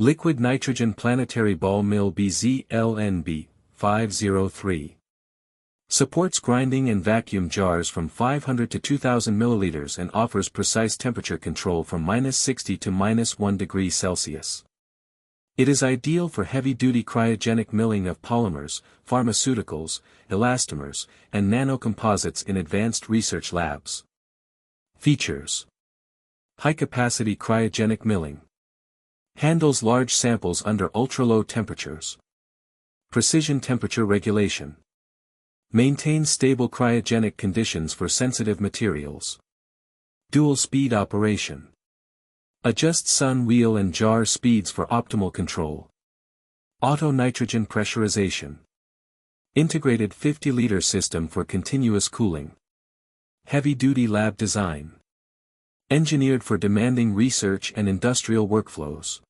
Liquid nitrogen planetary ball mill BZLNB-503. Supports grinding and vacuum jars from 500 to 2000 milliliters and offers precise temperature control from -60 to -1 degree Celsius. It is ideal for heavy-duty cryogenic milling of polymers, pharmaceuticals, elastomers, and nanocomposites in advanced research labs. Features: high-capacity cryogenic milling. Handles large samples under ultra-low temperatures. Precision temperature regulation. Maintains stable cryogenic conditions for sensitive materials. Dual-speed operation. Adjusts sun wheel and jar speeds for optimal control. Auto-nitrogen pressurization. Integrated 50-liter system for continuous cooling. Heavy-duty lab design. Engineered for demanding research and industrial workflows.